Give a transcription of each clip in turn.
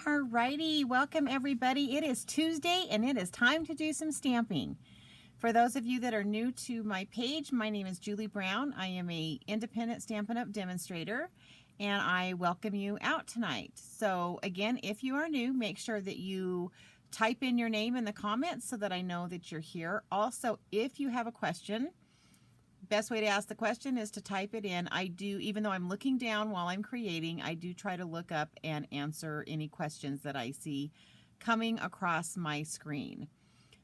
Alrighty, welcome everybody. It is Tuesday and it is time to do some stamping. For those of you that are new to my page, my name is Julie Brown. I am a independent Stampin' Up! Demonstrator and I welcome you out tonight. So again, if you are new, make sure that you type in your name in the comments so that I know that you're here. Also, if you have a question, best way to ask the question is to type it in. I do, even though I'm looking down while I'm creating, I do try to look up and answer any questions that I see coming across my screen.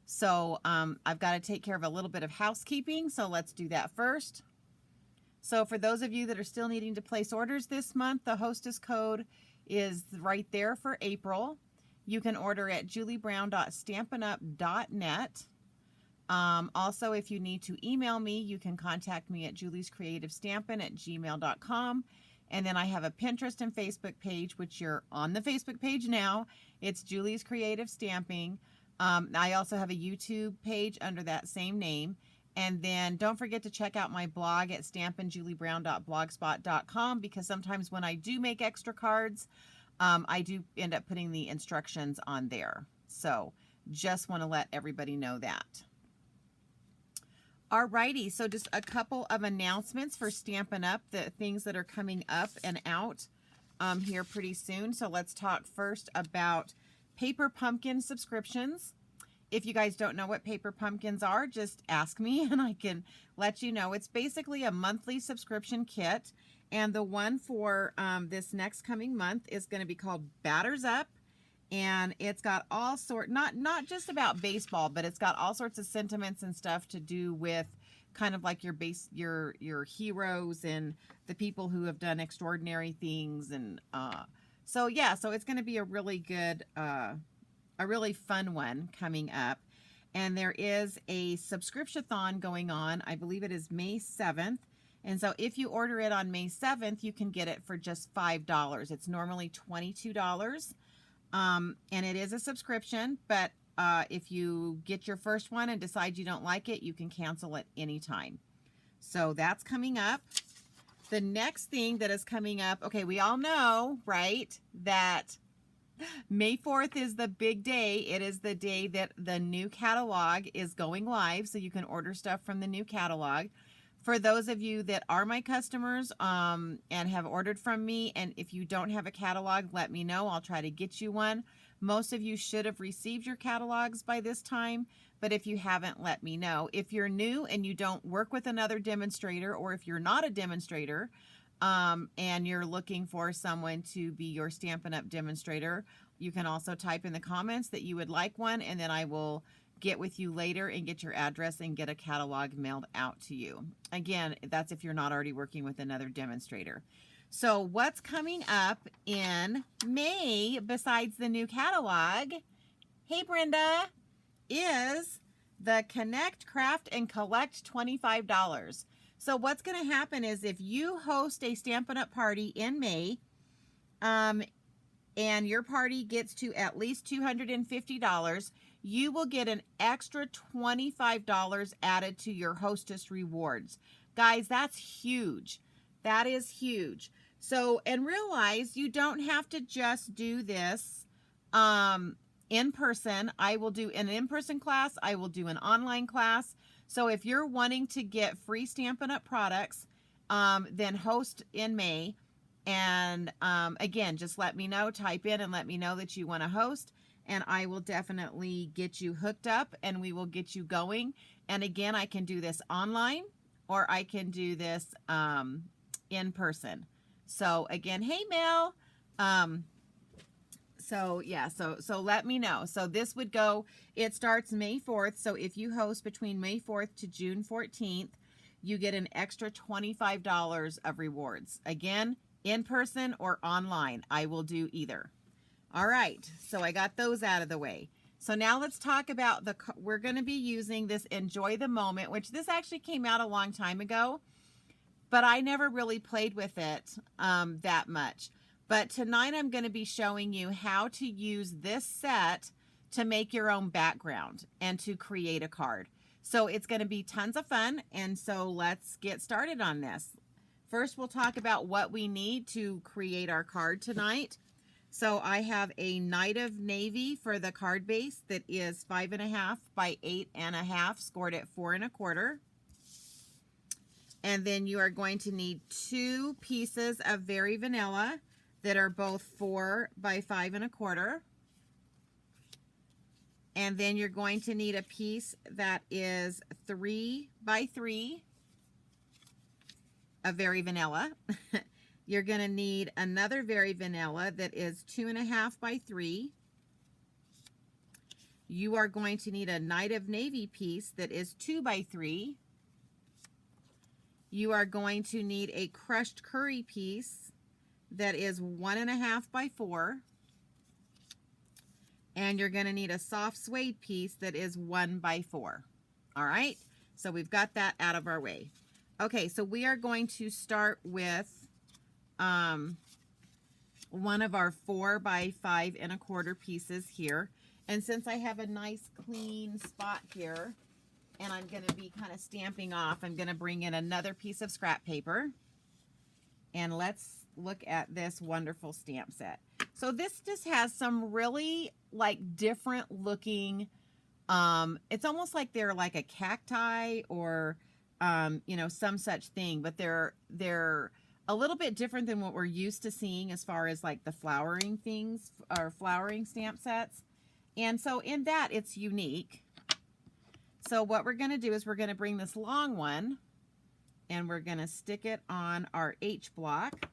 So I've got to take care of a little bit of housekeeping, so let's do that first. So for those of you that are still needing to place orders this month, the hostess code is right there for April. You can order at juliebrown.stampinup.net. Also, if you need to email me, you can contact me at juliescreativestampin@gmail.com. And then I have a Pinterest and Facebook page, which you're on the Facebook page now. It's Julie's Creative Stamping. I also have a YouTube page under that same name. And then don't forget to check out my blog at stampinjuliebrown.blogspot.com, because sometimes when I do make extra cards, I do end up putting the instructions on there. So just want to let everybody know that. Alrighty, so just a couple of announcements for Stampin' Up!, the things that are coming up and out here pretty soon. So let's talk first about Paper Pumpkin subscriptions. If you guys don't know what Paper Pumpkins are, just ask me and I can let you know. It's basically a monthly subscription kit, and the one for this next coming month is going to be called Batters Up. And it's got all sort, not just about baseball, but it's got all sorts of sentiments and stuff to do with kind of like your heroes and the people who have done extraordinary things. And so yeah, so it's going to be a really good, a really fun one coming up. And there is a subscription-a-thon going on. I believe it is May 7th. And so if you order it on May 7th, you can get it for just $5. It's normally $22. And it is a subscription, but if you get your first one and decide you don't like it, you can cancel it anytime. So that's coming up. The next thing that is coming up, okay, we all know, right, that May 4th is the big day. It is the day that the new catalog is going live, so you can order stuff from the new catalog. For those of you that are my customers and have ordered from me, and if you don't have a catalog, let me know. I'll try to get you one. Most of you should have received your catalogs by this time, but if you haven't, let me know. If you're new and you don't work with another demonstrator, or if you're not a demonstrator and you're looking for someone to be your Stampin' Up! Demonstrator, you can also type in the comments that you would like one, and then I will get with you later and get your address and get a catalog mailed out to you. Again, that's if you're not already working with another demonstrator. So what's coming up in May besides the new catalog, hey Brenda, is the Connect, Craft, and Collect $25. So what's going to happen is if you host a Stampin' Up! Party in May, and your party gets to at least $250, you will get an extra $25 added to your hostess rewards. Guys, that's huge. That is huge. So, and realize you don't have to just do this in person. I will do an in-person class. I will do an online class. So if you're wanting to get free Stampin' Up! Products, then host in May. And again, just let me know, type in and let me know that you want to host, and I will definitely get you hooked up and we will get you going. And again, I can do this online or I can do this in person. So again, hey Mel. So yeah, so let me know. So this would go, it starts May 4th. So if you host between May 4th to June 14th, you get an extra $25 of rewards. Again, in person or online. I will do either. All right, so I got those out of the way. So now let's talk about we're going to be using this Enjoy the Moment, which this actually came out a long time ago, but I never really played with it that much. But tonight I'm going to be showing you how to use this set to make your own background and to create a card. So it's going to be tons of fun, and so let's get started on this. First, we'll talk about what we need to create our card tonight. So I have a Night of Navy for the card base that is 5.5 by 8.5, scored at 4 1/4. And then you are going to need 2 pieces of Very Vanilla that are both 4 by 5 1/4. And then you're going to need a piece that is 3 by 3 of Very Vanilla. You're going to need another Very Vanilla that is 2.5 by 3. You are going to need a Night of Navy piece that is 2 by 3. You are going to need a Crushed Curry piece that is 1.5 by 4. And you're going to need a Soft Suede piece that is 1 by 4. All right, so we've got that out of our way. Okay, so we are going to start with one of our 4 by 5 1/4 pieces here. And since I have a nice clean spot here and I'm going to be kind of stamping off, I'm going to bring in another piece of scrap paper. And let's look at this wonderful stamp set. So this just has some really like different looking, it's almost like they're like a cacti or, you know, some such thing, but they're a little bit different than what we're used to seeing as far as like the flowering things or flowering stamp sets. And so in that it's unique. So what we're going to do is we're going to bring this long one and we're going to stick it on our H block.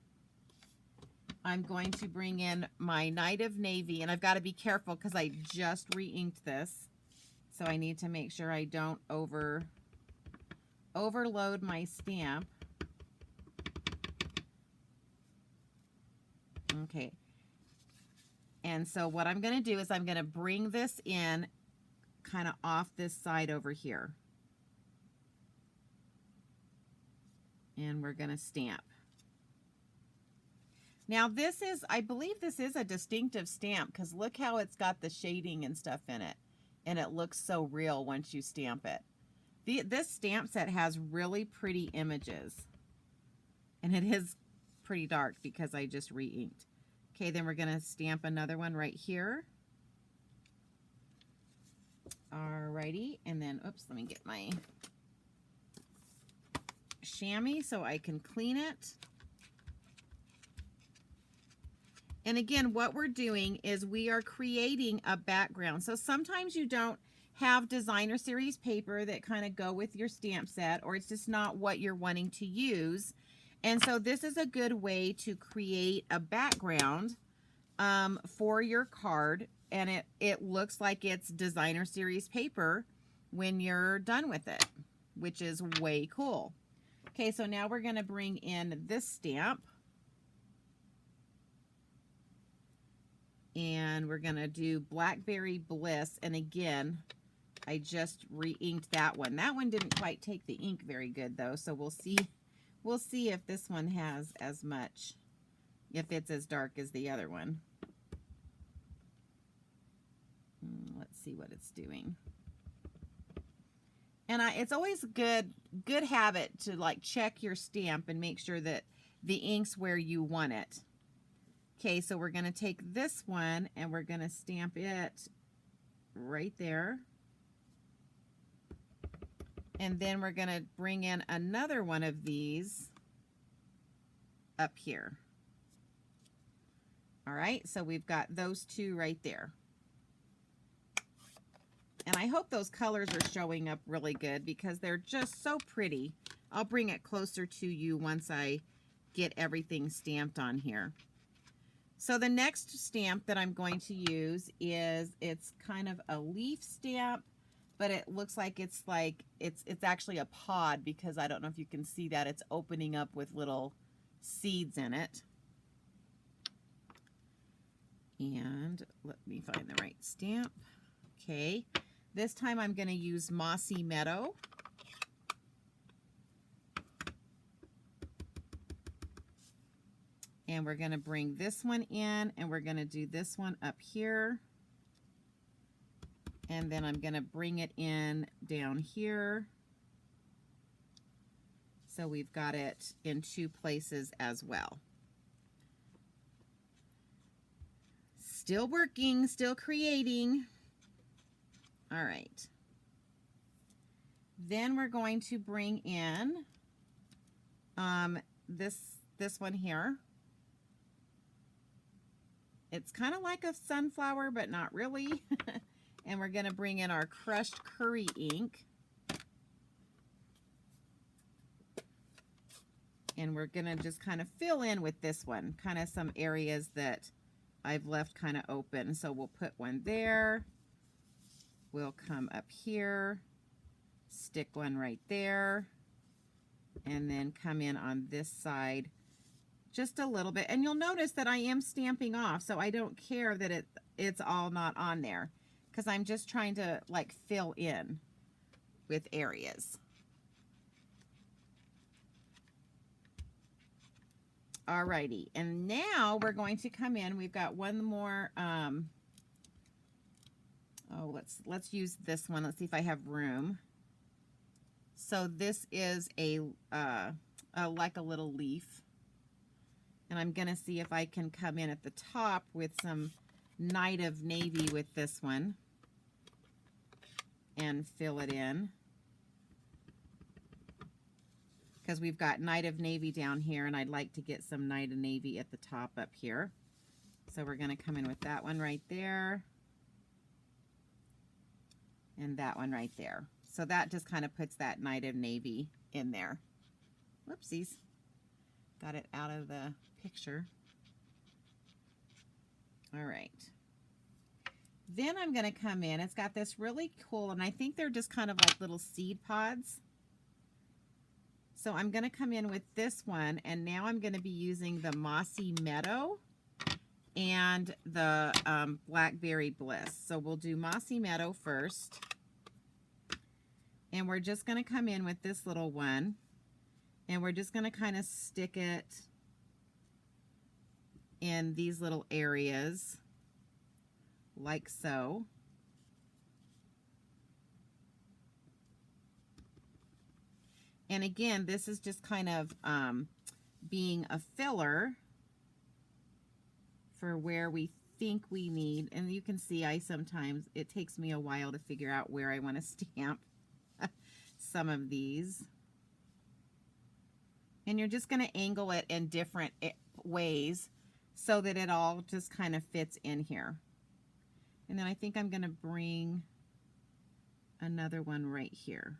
I'm going to bring in my Night of Navy, and I've got to be careful because I just re-inked this. So I need to make sure I don't overload my stamp. Okay. And so what I'm going to do is I'm going to bring this in kind of off this side over here. And we're going to stamp. Now this is, I believe this is a distinctive stamp because look how it's got the shading and stuff in it. And it looks so real once you stamp it. This stamp set has really pretty images. And it is pretty dark because I just re-inked. Okay, then we're going to stamp another one right here. Alrighty, and then, oops, let me get my chamois so I can clean it. And again, what we're doing is we are creating a background. So sometimes you don't have designer series paper that kind of go with your stamp set, or it's just not what you're wanting to use. And so this is a good way to create a background for your card, and it looks like it's designer series paper when you're done with it, which is way cool. Okay, so now we're going to bring in this stamp. And we're going to do Blackberry Bliss. And again, I just re-inked that one. That one didn't quite take the ink very good though, so we'll see if this one has as much, if it's as dark as the other one. Let's see what it's doing. And it's always a good habit to like check your stamp and make sure that the ink's where you want it. Okay, so we're going to take this one and we're going to stamp it right there. And then we're going to bring in another one of these up here. All right, so we've got those two right there. And I hope those colors are showing up really good because they're just so pretty. I'll bring it closer to you once I get everything stamped on here. So the next stamp that I'm going to use is, it's kind of a leaf stamp, but it looks like it's actually a pod because I don't know if you can see that. It's opening up with little seeds in it. And let me find the right stamp. Okay, this time I'm going to use Mossy Meadow. And we're going to bring this one in, and we're going to do this one up here. And then I'm going to bring it in down here. So we've got it in two places as well. Still working, still creating. All right. Then we're going to bring in this one here. It's kind of like a sunflower, but not really. And we're going to bring in our crushed curry ink. And we're going to just kind of fill in with this one, kind of some areas that I've left kind of open. So we'll put one there. We'll come up here, stick one right there, and then come in on this side just a little bit. And you'll notice that I am stamping off, so I don't care that it's all not on there, because I'm just trying to like fill in with areas. Alrighty, and now we're going to come in. We've got one more. Let's use this one. Let's see if I have room. So this is like a little leaf, and I'm gonna see if I can come in at the top with some Night of Navy with this one and fill it in, because we've got Night of Navy down here, and I'd like to get some Night of Navy at the top up here. So we're going to come in with that one right there, and that one right there. So that just kind of puts that Night of Navy in there. Whoopsies. Got it out of the picture. All right. Then I'm going to come in. It's got this really cool, and I think they're just kind of like little seed pods. So I'm going to come in with this one, and now I'm going to be using the Mossy Meadow and the Blackberry Bliss. So we'll do Mossy Meadow first. And we're just going to come in with this little one, and we're just going to kind of stick it in these little areas like so. And again, this is just kind of being a filler for where we think we need. And you can see it takes me a while to figure out where I want to stamp some of these. And you're just going to angle it in different ways so that it all just kind of fits in here. And then I think I'm going to bring another one right here.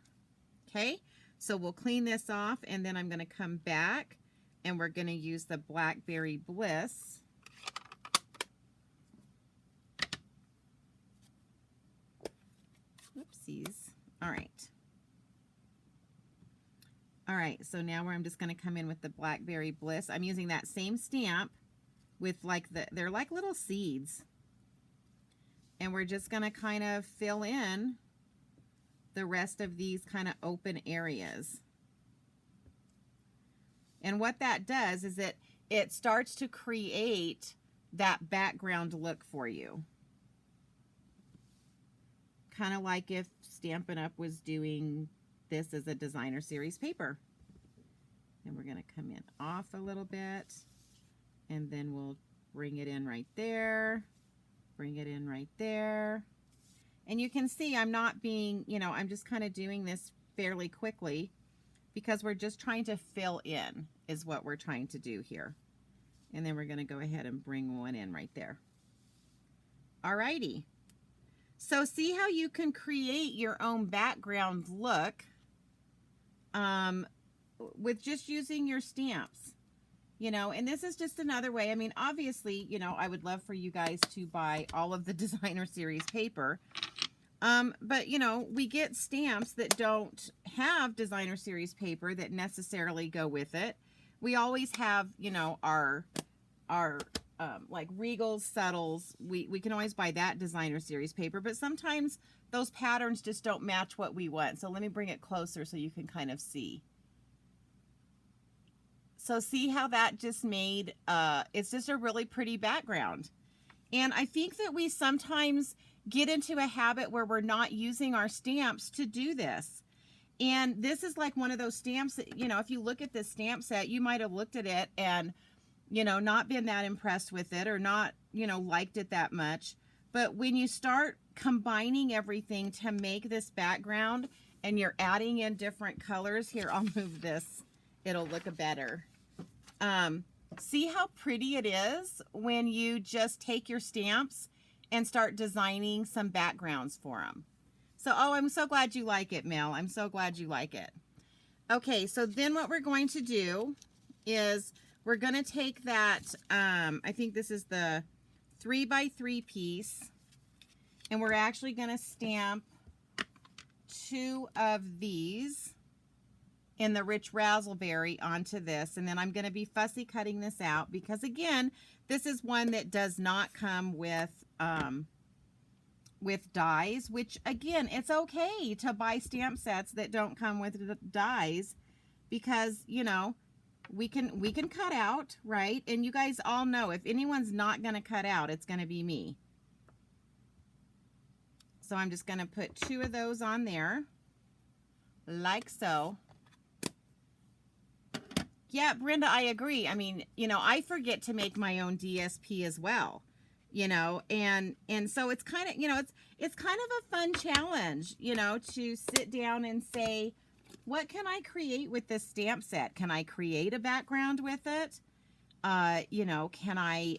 Okay, so we'll clean this off, and then I'm going to come back, and we're going to use the Blackberry Bliss. Whoopsies. All right. All right, so now I'm just going to come in with the Blackberry Bliss. I'm using that same stamp with they're like little seeds. And we're just going to kind of fill in the rest of these kind of open areas. And what that does is it starts to create that background look for you. Kind of like if Stampin' Up! Was doing this as a designer series paper. And we're going to come in off a little bit, and then we'll bring it in right there. Bring it in right there. And you can see I'm not being, I'm just kind of doing this fairly quickly because we're just trying to fill in is what we're trying to do here. And then we're going to go ahead and bring one in right there. Alrighty. So see how you can create your own background look with just using your stamps. And this is just another way. I mean, obviously, I would love for you guys to buy all of the designer series paper. But, we get stamps that don't have designer series paper that necessarily go with it. We always have, our like Regal's Settles. We can always buy that designer series paper, but sometimes those patterns just don't match what we want. So let me bring it closer so you can kind of see. So see how that just made, it's just a really pretty background. And I think that we sometimes get into a habit where we're not using our stamps to do this. And this is like one of those stamps that, if you look at this stamp set, you might have looked at it and, not been that impressed with it, or not you know, liked it that much. But when you start combining everything to make this background and you're adding in different colors, here, I'll move this. It'll look better. See how pretty it is when you just take your stamps and start designing some backgrounds for them. So, oh, I'm so glad you like it, Mel. I'm so glad you like it. Okay, so then what we're going to do is we're going to take that, I think this is the 3x3 piece, and we're actually going to stamp 2 of these in the rich razzleberry onto this, and then I'm going to be fussy cutting this out because, again, this is one that does not come with dies, which, again, it's okay to buy stamp sets that don't come with dies because, you know, we can cut out, right? And you guys all know if anyone's not going to cut out, it's going to be me. So I'm just going to put 2 of those on there like so. Yeah, Brenda, I agree. I mean, you know, I forget to make my own DSP as well, you know, and so it's kind of, you know, it's kind of a fun challenge, you know, to sit down and say, what can I create with this stamp set? Can I create a background with it? You know, can I,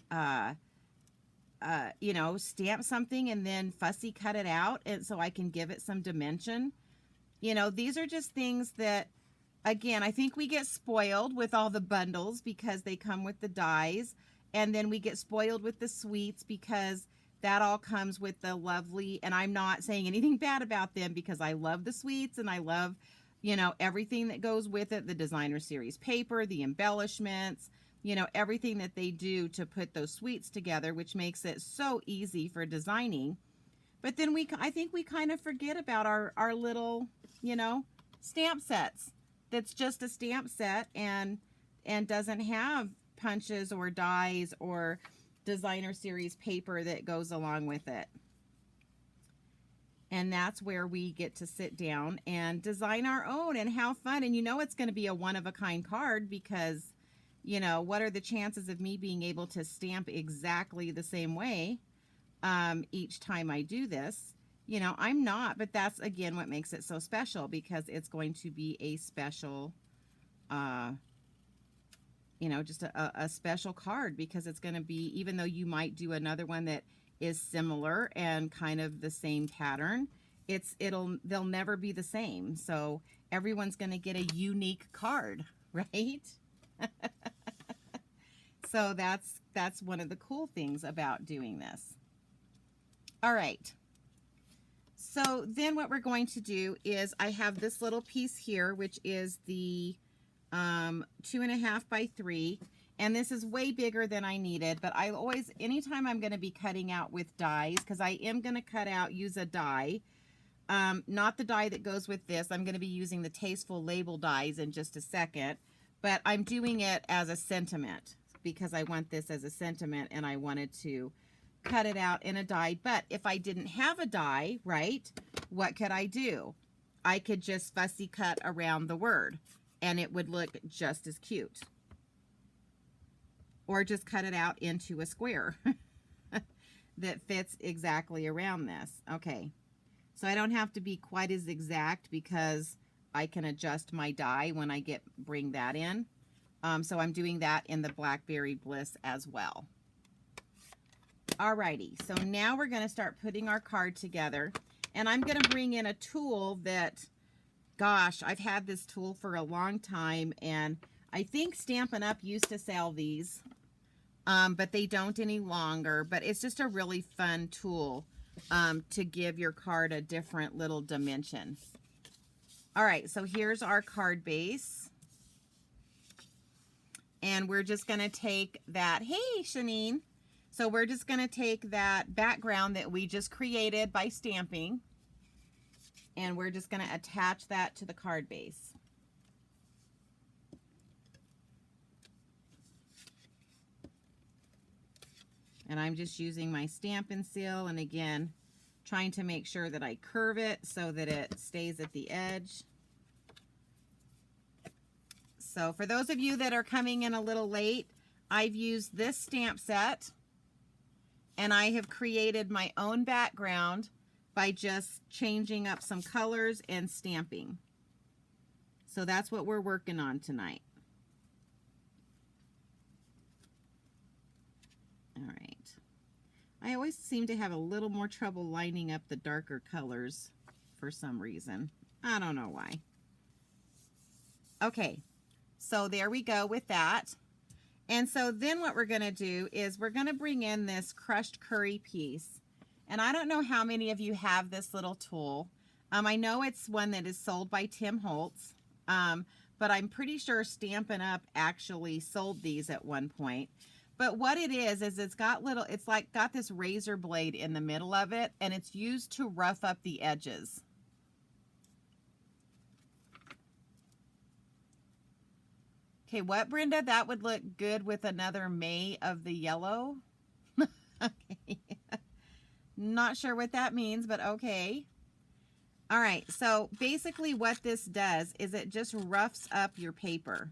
you know, stamp something and then fussy cut it out and so I can give it some dimension? You know, these are just things that, again, I think we get spoiled with all the bundles because they come with the dies, and then we get spoiled with the sweets because that all comes with the lovely, and I'm not saying anything bad about them because I love the sweets and I love, you know, everything that goes with it, the designer series paper, the embellishments, you know, everything that they do to put those sweets together, which makes it so easy for designing. But then I think we kind of forget about our little, you know, stamp sets. That's just a stamp set and doesn't have punches or dies or designer series paper that goes along with it. And that's where we get to sit down and design our own and have fun. And you know it's going to be a one-of-a-kind card because, you know, what are the chances of me being able to stamp exactly the same way each time I do this? You know, I'm not, but that's, again, what makes it so special because it's going to be a special, you know, just a special card because it's going to be, even though you might do another one that is similar and kind of the same pattern, they'll never be the same. So everyone's going to get a unique card, right? So that's one of the cool things about doing this. All right. So then what we're going to do is I have this little piece here, which is the 2.5 by 3. And this is way bigger than I needed, but I always, anytime I'm going to be cutting out with dies, because I am going to use a die, not the die that goes with this. I'm going to be using the Tasteful Label dies in just a second, but I'm doing it as a sentiment because I want this as a sentiment and I wanted to cut it out in a die. But if I didn't have a die, right, what could I do? I could just fussy cut around the word and it would look just as cute. Or just cut it out into a square that fits exactly around this. Okay, so I don't have to be quite as exact because I can adjust my die when I bring that in. So I'm doing that in the Blackberry Bliss as well. Alrighty, so now we're going to start putting our card together, and I'm going to bring in a tool that, gosh, I've had this tool for a long time, and I think Stampin' Up used to sell these, but they don't any longer, but it's just a really fun tool to give your card a different little dimension. All right, so here's our card base, and we're just going to take that, hey, Shanine. So we're just going to take that background that we just created by stamping, and we're just going to attach that to the card base. And I'm just using my Stampin' Seal, and again, trying to make sure that I curve it so that it stays at the edge. So for those of you that are coming in a little late, I've used this stamp set. And I have created my own background by just changing up some colors and stamping. So that's what we're working on tonight. All right. I always seem to have a little more trouble lining up the darker colors for some reason. I don't know why. Okay, so there we go with that. And so then what we're going to do is we're going to bring in this crushed curry piece. And I don't know how many of you have this little tool. I know it's one that is sold by Tim Holtz, but I'm pretty sure Stampin' Up! Actually sold these at one point. But what it is it's got little, it's like got this razor blade in the middle of it, and it's used to rough up the edges. Okay, what, Brenda? That would look good with another May of the yellow. Okay. Not sure what that means, but okay. All right, so basically what this does is it just roughs up your paper.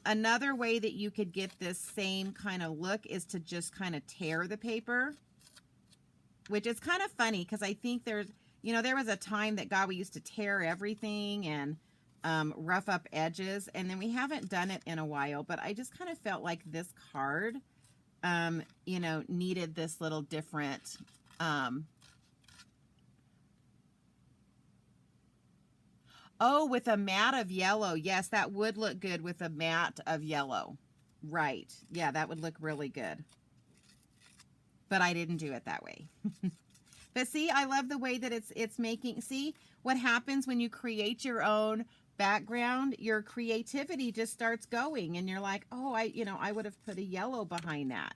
Another way that you could get this same kind of look is to just kind of tear the paper, which is kind of funny because I think there's, you know, there was a time that, God, we used to tear everything and rough up edges, and then we haven't done it in a while, but I just kind of felt like this card, you know, needed this little different, oh, with a matte of yellow. Yes, that would look good with a matte of yellow. Right. Yeah, that would look really good. But I didn't do it that way. But see, I love the way that it's making, see what happens when you create your own background, your creativity just starts going and you're like, oh, I would have put a yellow behind that.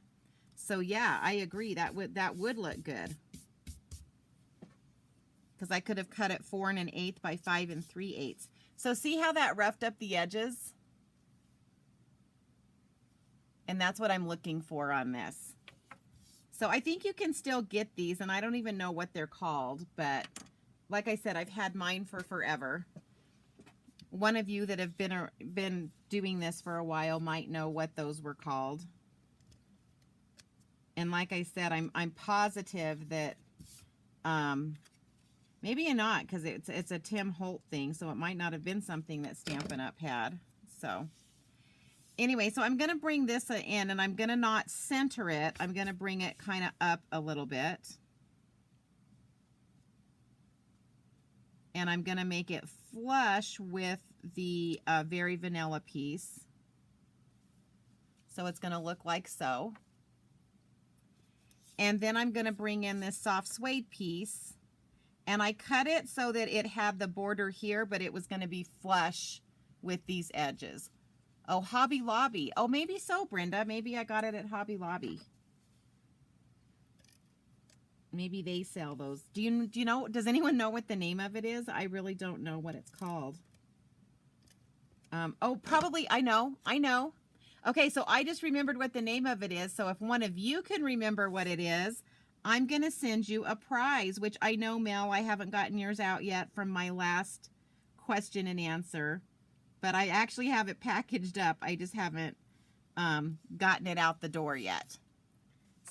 So yeah, I agree. That would look good. Because I could have cut it 4 1/8 by 5 3/8. So see how that roughed up the edges? And that's what I'm looking for on this. So I think you can still get these, and I don't even know what they're called, but like I said, I've had mine for forever. One of you that have been doing this for a while might know what those were called. And like I said, I'm positive that maybe not, because it's a Tim Holt thing, so it might not have been something that Stampin' Up! Had. So anyway, so I'm going to bring this in, and I'm going to not center it. I'm going to bring it kind of up a little bit. And I'm going to make it flush with the Very Vanilla piece. So it's going to look like so. And then I'm going to bring in this soft suede piece. And I cut it so that it had the border here, but it was going to be flush with these edges. Oh, Hobby Lobby. Oh, maybe so, Brenda. Maybe I got it at Hobby Lobby. Maybe they sell those. Do you know, does anyone know what the name of it is? I really don't know what it's called. Oh, probably, I know. Okay, so I just remembered what the name of it is. So if one of you can remember what it is, I'm going to send you a prize, which I know, Mel, I haven't gotten yours out yet from my last question and answer. But I actually have it packaged up. I just haven't gotten it out the door yet.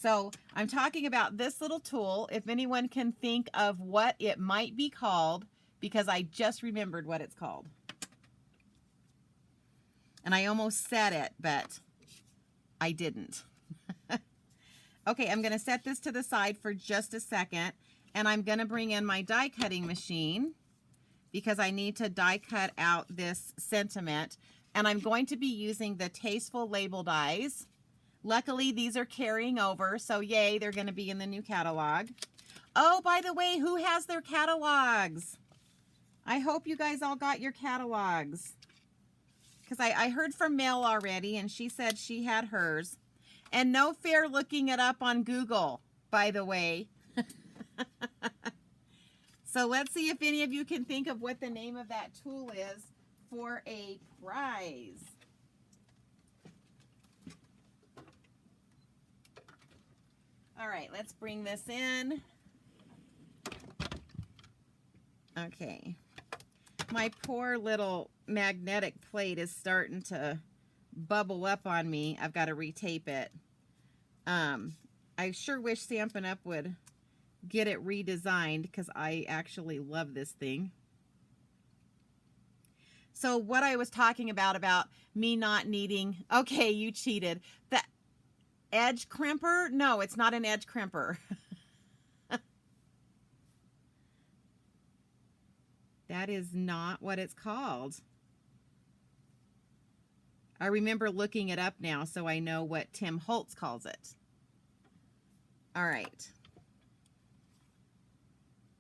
So I'm talking about this little tool. If anyone can think of what it might be called, because I just remembered what it's called. And I almost said it, but I didn't. Okay, I'm going to set this to the side for just a second. And I'm going to bring in my die cutting machine, because I need to die cut out this sentiment. And I'm going to be using the Tasteful Label dies. Luckily, these are carrying over, so yay, they're going to be in the new catalog. Oh, by the way, who has their catalogs? I hope you guys all got your catalogs. Because I heard from Mel already, and she said she had hers. And no fair looking it up on Google, by the way. So let's see if any of you can think of what the name of that tool is for a prize. All right, let's bring this in. Okay. My poor little magnetic plate is starting to bubble up on me. I've got to retape it. I sure wish Stampin' Up! Would get it redesigned because I actually love this thing. So what I was talking about me not needing, okay, you cheated. The edge crimper? No, it's not an edge crimper. That is not what it's called. I remember looking it up now, so I know what Tim Holtz calls it. All right.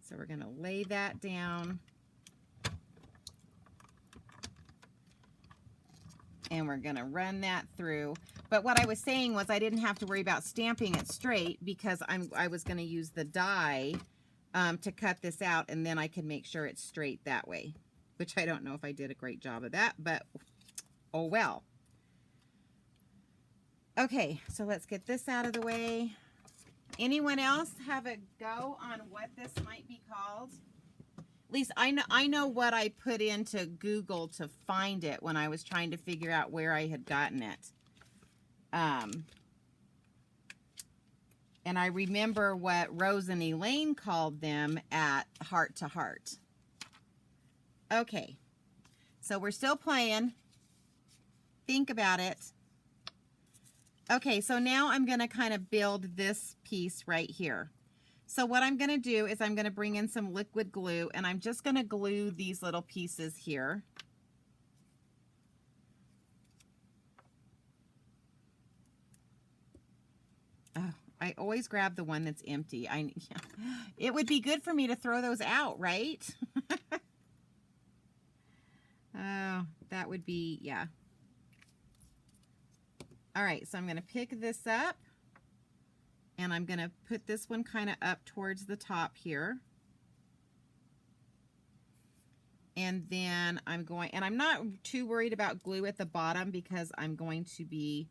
So we're going to lay that down. And we're going to run that through. But what I was saying was I didn't have to worry about stamping it straight because I was going to use the die to cut this out, and then I can make sure it's straight that way, which I don't know if I did a great job of that, but oh well. Okay, so let's get this out of the way. Anyone else have a go on what this might be called? At least I know what I put into Google to find it when I was trying to figure out where I had gotten it. And I remember what Rose and Elaine called them at Heart to Heart. Okay, so we're still playing. Think about it. Okay, so now I'm going to kind of build this piece right here. So what I'm going to do is I'm going to bring in some liquid glue, and I'm just going to glue these little pieces here. Oh, I always grab the one that's empty. It would be good for me to throw those out, right? Oh, that would be, yeah. All right, so I'm going to pick this up. And I'm going to put this one kind of up towards the top here. And then I'm going, and I'm not too worried about glue at the bottom because I'm going to be,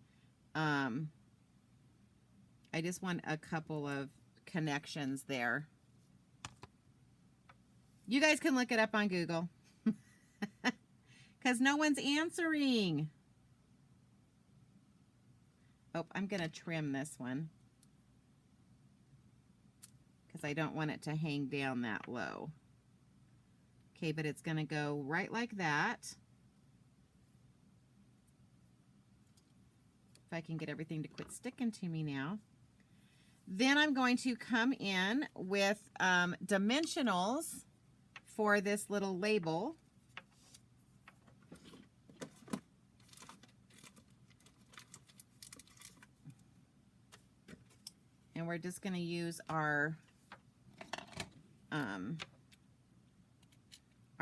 I just want a couple of connections there. You guys can look it up on Google. Because no one's answering. Oh, I'm going to trim this one. I don't want it to hang down that low. Okay, but it's going to go right like that. If I can get everything to quit sticking to me now. Then I'm going to come in with dimensionals for this little label. And we're just going to use our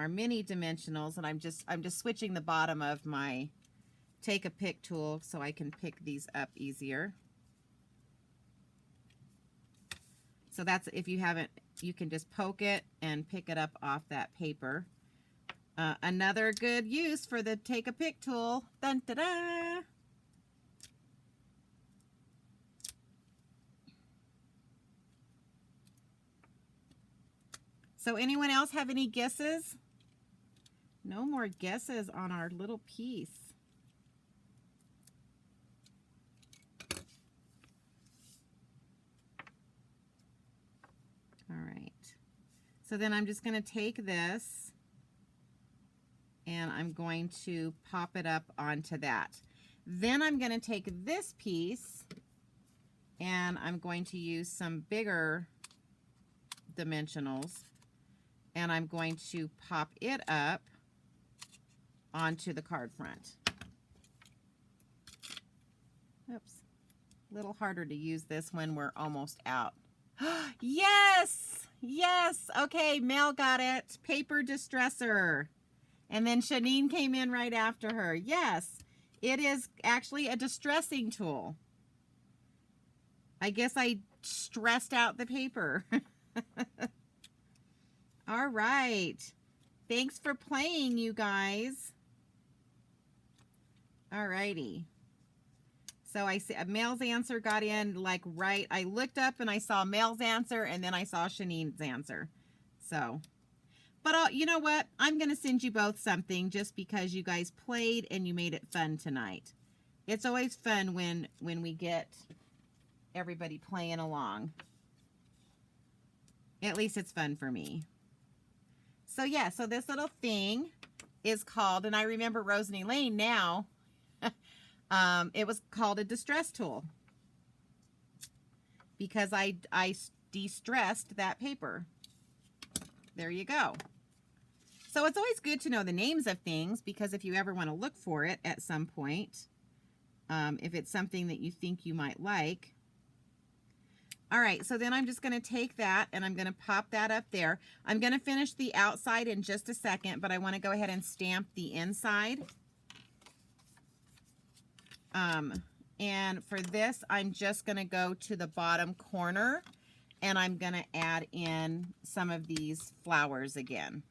mini dimensionals, and I'm just switching the bottom of my take a pick tool so I can pick these up easier. So that's, if you haven't, you can just poke it and pick it up off that paper. Another good use for the take a pick tool. Dun, da, da. So anyone else have any guesses? No more guesses on our little piece. All right. So then I'm just going to take this and I'm going to pop it up onto that. Then I'm going to take this piece and I'm going to use some bigger dimensionals and I'm going to pop it up onto the card front. Oops. A little harder to use this when we're almost out. Yes! Yes! Okay, Mel got it. Paper distresser. And then Shanine came in right after her. Yes, it is actually a distressing tool. I guess I stressed out the paper. All right. Thanks for playing, you guys. All righty. So I see Mel's answer got in like right. I looked up and I saw Mel's answer and then I saw Shanine's answer. So, but you know what? I'm going to send you both something just because you guys played and you made it fun tonight. It's always fun when we get everybody playing along. At least it's fun for me. So yeah, so this little thing is called, and I remember Rose and Elaine now, it was called a distress tool because I de-stressed that paper. There you go. So it's always good to know the names of things, because if you ever want to look for it at some point, if it's something that you think you might like. All right, so then I'm just going to take that and I'm going to pop that up there. I'm going to finish the outside in just a second, but I want to go ahead and stamp the inside. And for this, I'm just going to go to the bottom corner and I'm going to add in some of these flowers again.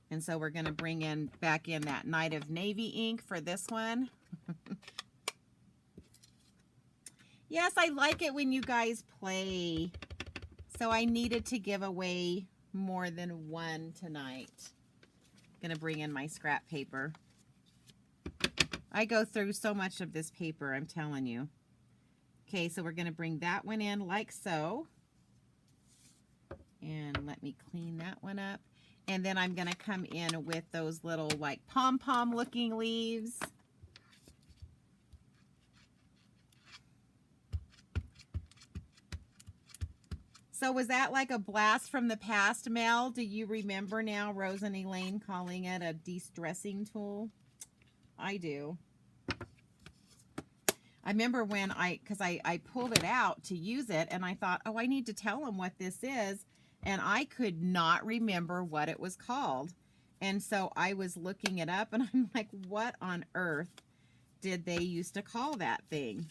And so we're going to bring in back in that Night of Navy ink for this one. Yes, I like it when you guys play. So I needed to give away more than one tonight. Gonna bring in my scrap paper. I go through so much of this paper, I'm telling you. Okay, so we're gonna bring that one in like so. And let me clean that one up. And then I'm gonna come in with those little like pom-pom looking leaves. So was that like a blast from the past, Mel? Do you remember now Rose and Elaine calling it a de-stressing tool? I do. I remember when because I pulled it out to use it and I thought, oh, I need to tell them what this is. And I could not remember what it was called. And so I was looking it up and I'm like, what on earth did they used to call that thing?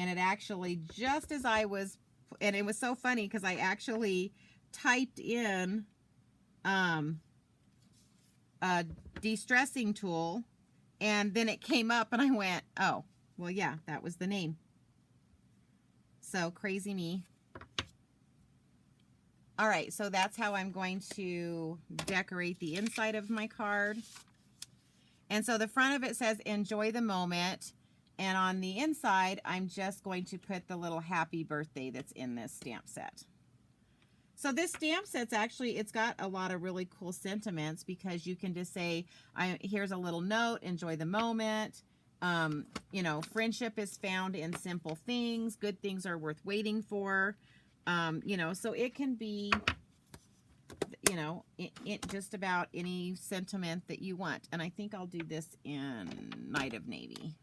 And it actually, just as I was, and it was so funny because I actually typed in a de-stressing tool, and then it came up and I went, oh, well, yeah, that was the name. So crazy me. All right, so that's how I'm going to decorate the inside of my card. And so the front of it says, enjoy the moment. And on the inside, I'm just going to put the little happy birthday that's in this stamp set. So this stamp set's actually, it's got a lot of really cool sentiments because you can just say, here's a little note, enjoy the moment. You know, friendship is found in simple things. Good things are worth waiting for. You know, so it can be, you know, it just about any sentiment that you want. And I think I'll do this in Night of Navy.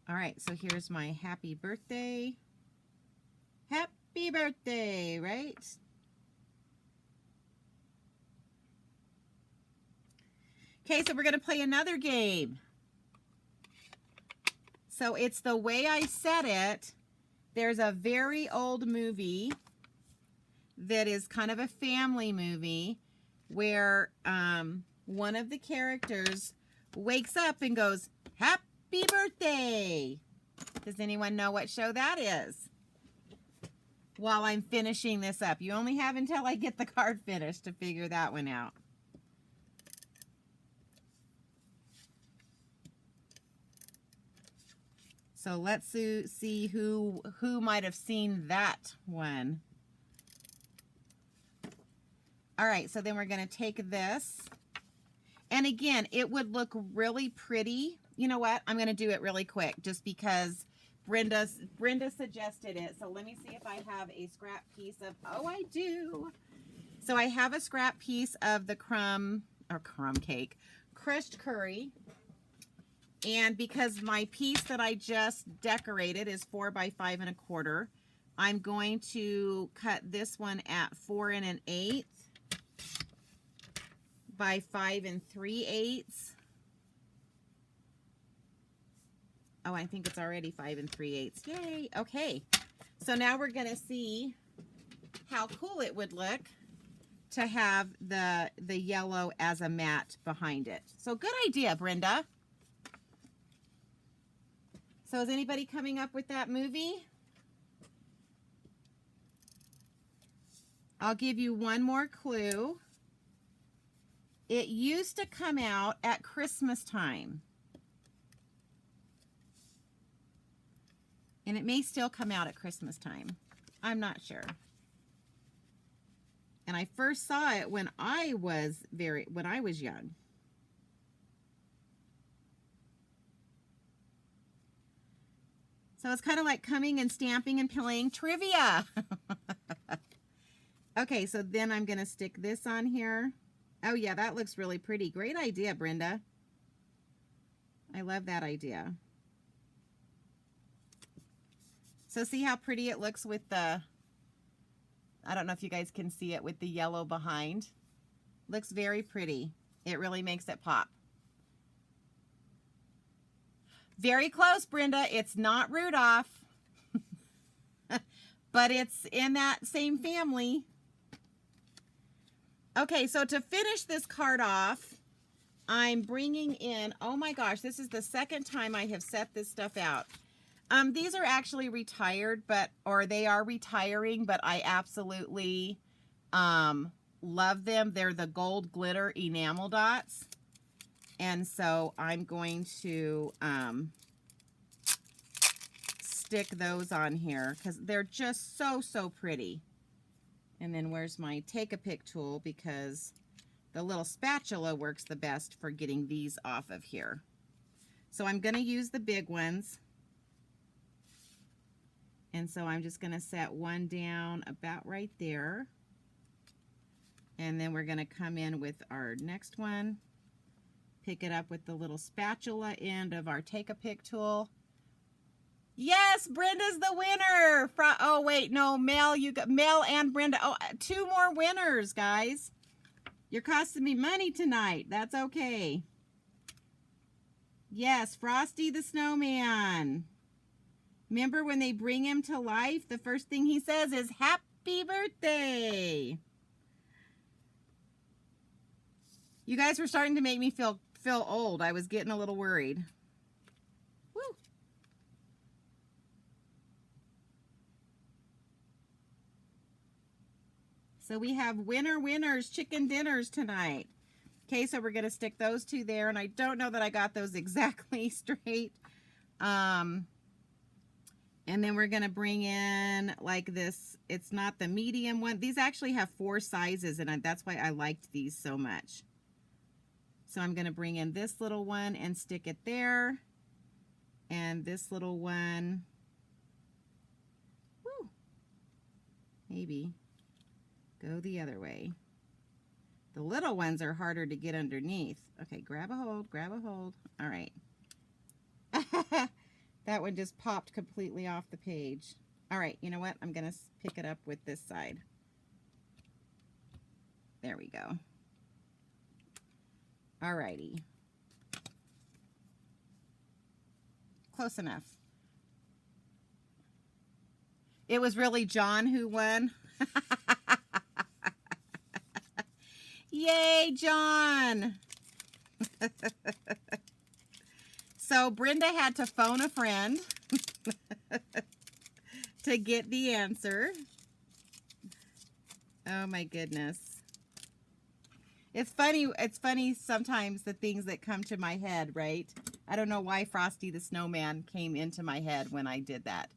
All right, so here's my happy birthday. Happy birthday, right? Okay, so we're going to play another game. So it's The Way I Said It. There's a very old movie that is kind of a family movie where one of the characters wakes up and goes, happy birthday. Does anyone know what show that is? While I'm finishing this up. You only have until I get the card finished to figure that one out. So let's see who might have seen that one. All right, so then we're going to take this. And again, it would look really pretty. You know what? I'm going to do it really quick just because Brenda suggested it. So let me see if I have a scrap piece of, oh, I do. So I have a scrap piece of the crumb cake, crushed curry. And because my piece that I just decorated is 4 by 5 1/4, I'm going to cut this one at 4 1/8 by 5 3/8. Oh, I think it's already 5 3/8. Yay. Okay. So now we're going to see how cool it would look to have the yellow as a mat behind it. So good idea, Brenda. So is anybody coming up with that movie? I'll give you one more clue. It used to come out at Christmas time. And it may still come out at Christmas time. I'm not sure. And I first saw it when I was young. So it's kind of like coming and stamping and playing trivia. Okay, so then I'm going to stick this on here. Oh yeah, that looks really pretty. Great idea, Brenda. I love that idea. So see how pretty it looks with the, I don't know if you guys can see it with the yellow behind. Looks very pretty. It really makes it pop. Very close, Brenda. It's not Rudolph, but it's in that same family. Okay, so to finish this card off, I'm bringing in, oh my gosh, this is the second time I have set this stuff out. These are actually retired, or they are retiring, but I absolutely love them. They're the gold glitter enamel dots. And so I'm going to stick those on here because they're just so, so pretty. And then where's my take-a-pick tool, because the little spatula works the best for getting these off of here. So I'm going to use the big ones. And so I'm just going to set one down about right there. And then we're going to come in with our next one. Pick it up with the little spatula end of our take-a-pick tool. Yes, Brenda's the winner. Oh, wait, no, Mel, you got Mel and Brenda. Oh, 2 more winners, guys. You're costing me money tonight. That's okay. Yes, Frosty the Snowman. Remember when they bring him to life, the first thing he says is, "Happy birthday." You guys were starting to make me feel old. I was getting a little worried. Woo. So we have winners, chicken dinners tonight. Okay, so we're going to stick those 2 there, and I don't know that I got those exactly straight. And then we're going to bring in like this. It's not the medium one. These actually have 4 sizes, and that's why I liked these so much. So I'm going to bring in this little one and stick it there. And this little one, woo, maybe go the other way. The little ones are harder to get underneath. Okay, grab a hold, grab a hold. All right. That one just popped completely off the page. All right, you know what? I'm going to pick it up with this side. There we go. All righty. Close enough. It was really John who won. Yay, John. So Brenda had to phone a friend to get the answer. Oh my goodness. It's funny sometimes the things that come to my head, right? I don't know why Frosty the Snowman came into my head when I did that.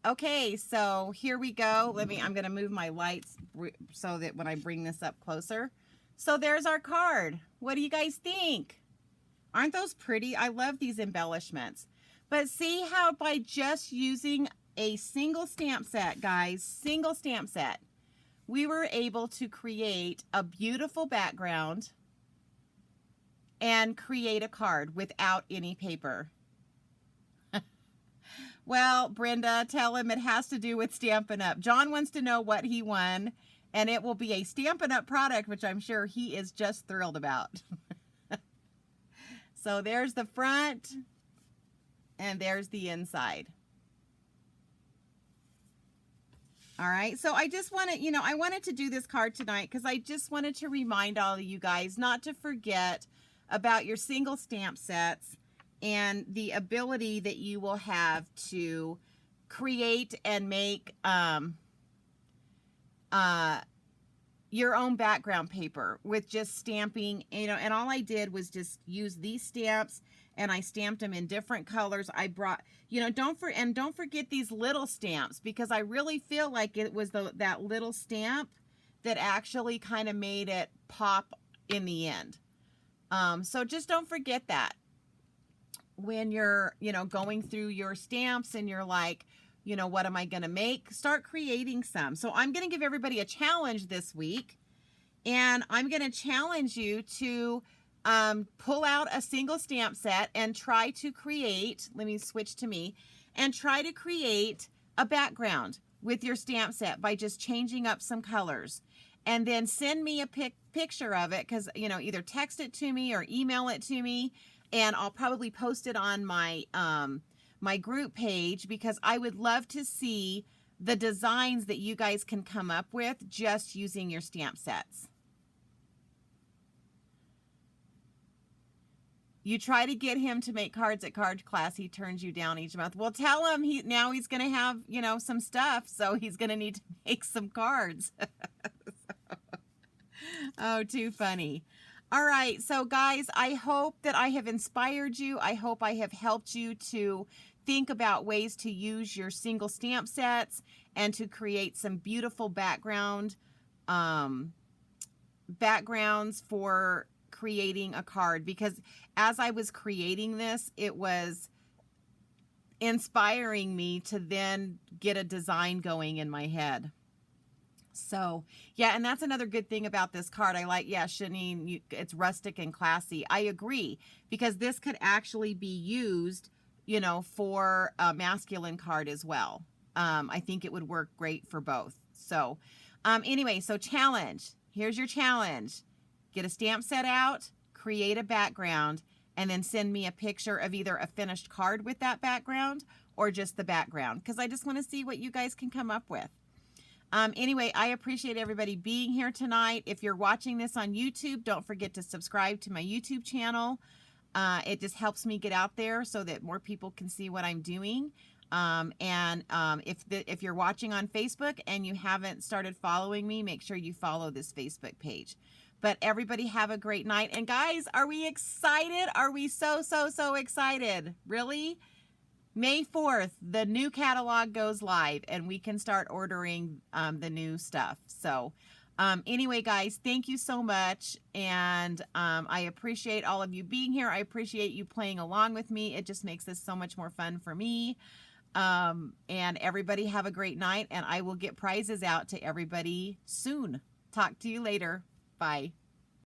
Okay, so here we go. I'm going to move my lights so that when I bring this up closer. So there's our card. What do you guys think? Aren't those pretty? I love these embellishments. But see how by just using a single stamp set, guys, single stamp set, we were able to create a beautiful background and create a card without any paper. Well, Brenda, tell him it has to do with Stampin' Up. John wants to know what he won, and it will be a Stampin' Up product, which I'm sure he is just thrilled about. So there's the front, and there's the inside. All right, so I just wanted, I wanted to do this card tonight because I just wanted to remind all of you guys not to forget about your single stamp sets and the ability that you will have to create and make your own background paper with just stamping, you know, and all I did was just use these stamps and I stamped them in different colors. I brought, you know, don't forget these little stamps, because I really feel like it was that little stamp that actually kind of made it pop in the end. So just don't forget that when you're, you know, going through your stamps and you're like, you know, what am I going to make? Start creating some. So I'm going to give everybody a challenge this week, and I'm going to challenge you to pull out a single stamp set and try to create, let me switch to me, and try to create a background with your stamp set by just changing up some colors. And then send me a picture of it, because, you know, either text it to me or email it to me, and I'll probably post it on my my group page, because I would love to see the designs that you guys can come up with just using your stamp sets. You try to get him to make cards at card class, he turns you down each month. Well, tell him now he's going to have, you know, some stuff, so he's going to need to make some cards. Oh, too funny. All right, so guys, I hope that I have inspired you. I hope I have helped you to think about ways to use your single stamp sets and to create some beautiful backgrounds for creating a card, because as I was creating this, it was inspiring me to then get a design going in my head. So yeah, and that's another good thing about this card. I like, yeah, Shanine, it's rustic and classy. I agree, because this could actually be used, you know, for a masculine card as well. I think it would work great for both. So anyway, so challenge. Here's your challenge. Get a stamp set out, create a background, and then send me a picture of either a finished card with that background or just the background, because I just want to see what you guys can come up with. Anyway, I appreciate everybody being here tonight. If you're watching this on YouTube, don't forget to subscribe to my YouTube channel. It just helps me get out there so that more people can see what I'm doing. If you're watching on Facebook and you haven't started following me, make sure you follow this Facebook page. But everybody have a great night. And guys, are we excited? Are we so excited? Really? May 4th, the new catalog goes live and we can start ordering the new stuff. So anyway, guys, thank you so much. And I appreciate all of you being here. I appreciate you playing along with me. It just makes this so much more fun for me. And everybody have a great night, and I will get prizes out to everybody soon. Talk to you later. Bye.